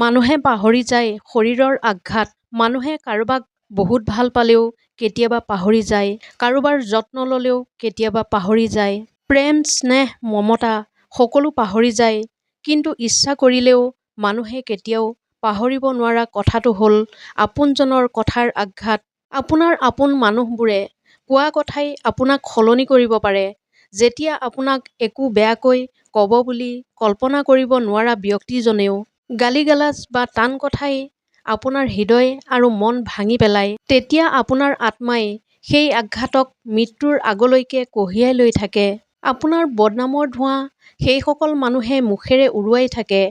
মানুহে পাহৰি যায় শৰীৰৰ আঘাত। মানুহে কাৰোবাক বহুত ভাল পালেও কেতিয়াবা পাহৰি যায়। কাৰোবাৰ যত্ন ল'লেও কেতিয়াবা পাহৰি যায়। প্ৰেম, স্নেহ, মমতা সকলো পাহৰি যায়। কিন্তু ইচ্ছা কৰিলেও মানুহে কেতিয়াও পাহৰিব নোৱাৰা কথাটো হ'ল আপোনজনৰ কথাৰ আঘাত। আপোনাৰ আপোন মানুহবোৰে কোৱা কথাই আপোনাক সলনি কৰিব পাৰে। যেতিয়া আপোনাক একো বেয়াকৈ ক'ব বুলি কল্পনা কৰিব নোৱাৰা ব্যক্তিজনেও গালি-গালাজ বা টান কথাই আপোনাৰ হৃদয় আৰু মন ভাঙি পেলায়, তেতিয়া আপোনাৰ আত্মাই সেই আঘাতক মৃত্যুৰ আগলৈকে কঢ়িয়াই লৈ থাকে। আপোনাৰ বদনামৰ ধোঁৱা সেইসকল মানুহে মুখেৰে উৰুৱাই থাকে,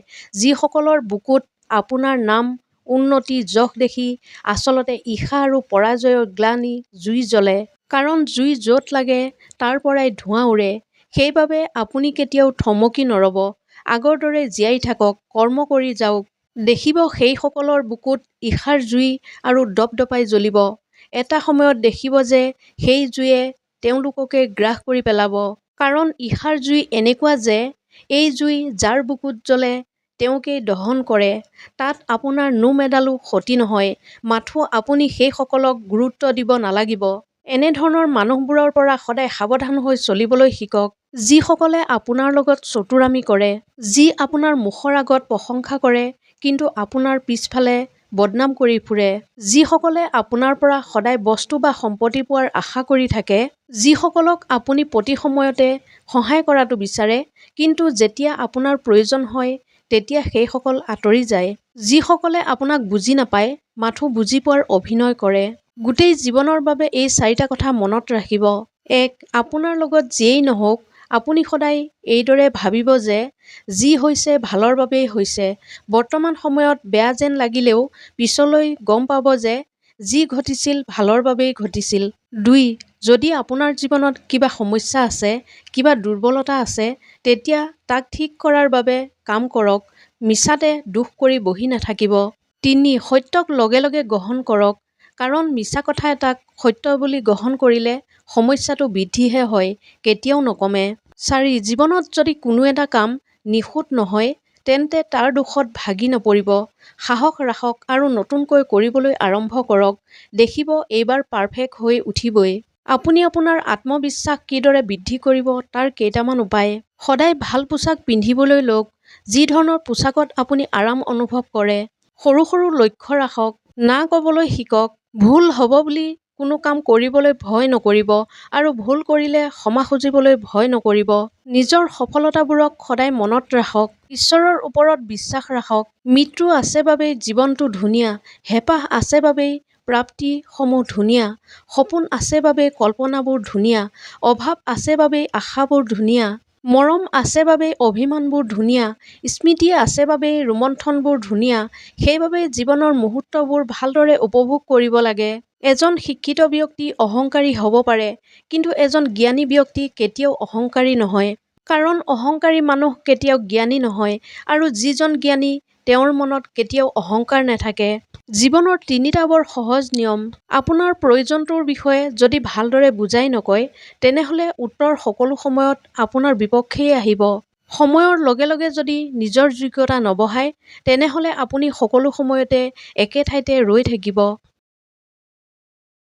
যিসকলৰ বুকুত আপোনাৰ নাম, উন্নতি, যশ দেখি আচলতে ঈৰ্ষা আৰু পৰাজয়ৰ গ্লানি জুই জ্বলে। কাৰণ জুই য'ত লাগে তাৰ পৰাই ধোঁৱা উৰে। সেইবাবে আপুনি কেতিয়াও থমকি নৰ'ব। আগৰ দৰে জীয়াই থাকক, কৰ্ম কৰি যাওক। দেখিব সেইসকলৰ বুকুত ঈৰ্ষাৰ জুই আৰু দপদপাই জ্বলিব। এটা সময়ত দেখিব যে সেই জুয়ে তেওঁলোককে গ্ৰাস কৰি পেলাব। কাৰণ ঈৰ্ষাৰ জুই এনেকুৱা যে এই জুই যাৰ বুকুত জ্বলে তেওঁকেই দহন কৰে। তাত আপোনাৰ নোম এডালো ক্ষতি নহয়। মাথো আপুনি সেইসকলক গুৰুত্ব দিব নালাগিব। এনেধৰণৰ মানুহবোৰৰ পৰা সদায় সাৱধান হৈ চলিবলৈ শিকক। যিসকলে আপোনাৰ লগত চতুৰামি কৰে, যি আপোনাৰ মুখৰ আগত প্ৰশংসা কৰে কিন্তু আপোনাৰ পিছফালে বদনাম কৰি ফুৰে, যিসকলে আপোনাৰ পৰা সদায় বস্তু বা সম্পত্তি পোৱাৰ আশা কৰি থাকে, যিসকলক আপুনি প্ৰতি সময়তে সহায় কৰাটো বিচাৰে কিন্তু যেতিয়া আপোনাৰ প্ৰয়োজন হয় তেতিয়া সেইসকল আঁতৰি যায়, যিসকলে আপোনাক বুজি নাপায় মাথো বুজি পোৱাৰ অভিনয় কৰে। গোটেই জীৱনৰ বাবে এই 4টা কথা মনত ৰাখিব। 1. আপোনাৰ লগত যিয়েই নহওক আপুনি সদায় এইদৰে ভাবিব যে যি হৈছে ভালৰ বাবেই হৈছে। বৰ্তমান সময়ত বেয়া যেন লাগিলেও পিছলৈ গম পাব যে যি ঘটিছিল ভালৰ বাবেই ঘটিছিল। 2. যদি আপোনাৰ জীৱনত কিবা সমস্যা আছে, কিবা দুৰ্বলতা আছে, তেতিয়া তাক ঠিক কৰাৰ বাবে কাম কৰক। মিছাতে দোষ কৰি বহি নাথাকিব। 3. সত্যক লগে লগে গ্ৰহণ কৰক। কাৰণ মিছা কথা এটাক সত্য বুলি গ্ৰহণ কৰিলে সমস্যাটো বৃদ্ধিহে হয়, কেতিয়াও নকমে। 4. জীৱনত যদি কোনো এটা কাম নিখুঁত নহয় তেন্তে তাৰ দোষত ভাগি নপৰিব। সাহস ৰাখক আৰু নতুনকৈ কৰিবলৈ আৰম্ভ কৰক। দেখিব এইবাৰ পাৰফেক্ট হৈ উঠিবই। আপুনি আপোনাৰ আত্মবিশ্বাস কিদৰে বৃদ্ধি কৰিব তাৰ কেইটামান উপায়। সদায় ভাল পোছাক পিন্ধিবলৈ লওক। যি ধৰণৰ পোছাকত আপুনি আৰাম অনুভৱ কৰে। সৰু সৰু লক্ষ্য ৰাখক। না ক'বলৈ শিকক। ভুল হ'ব বুলি কোনো কাম কৰিবলৈ ভয় নকৰিব আৰু ভুল কৰিলে ক্ষমা খুজিবলৈ ভয় নকৰিব। নিজৰ সফলতাবোৰক সদায় মনত ৰাখক। ঈশ্বৰৰ ওপৰত বিশ্বাস ৰাখক। মৃত্যু আছে বাবেই জীৱনটো ধুনীয়া। হেঁপাহ আছে বাবেই প্ৰাপ্তিসমূহ ধুনীয়া। সপোন আছে বাবেই কল্পনাবোৰ ধুনীয়া। অভাৱ আছে বাবেই আশাবোৰ ধুনীয়া। মৰম আছে বাবেই অভিমানবোৰ ধুনীয়া। স্মৃতি আছে বাবেই ৰোমন্থনবোৰ ধুনীয়া। সেইবাবে জীৱনৰ মুহূৰ্তবোৰ ভালদৰে উপভোগ কৰিব লাগে। এজন শিক্ষিত ব্যক্তি অহংকাৰী হ'ব পাৰে, কিন্তু এজন জ্ঞানী ব্যক্তি কেতিয়াও অহংকাৰী নহয়। কাৰণ অহংকাৰী মানুহ কেতিয়াও জ্ঞানী নহয় আৰু যিজন জ্ঞানী তেওঁৰ মনত কেতিয়াও অহংকাৰ নাথাকে। জীৱনৰ 3টা বৰ সহজ নিয়ম। আপোনাৰ প্ৰয়োজনটোৰ বিষয়ে যদি ভালদৰে বুজাই নকয়, তেনেহ'লে উত্তৰ সকলো সময়ত আপোনাৰ বিপক্ষেই আহিব। সময়ৰ লগে লগে যদি নিজৰ যোগ্যতা নবঢ়ায়, তেনেহ'লে আপুনি সকলো সময়তে একে ঠাইতে ৰৈ থাকিব।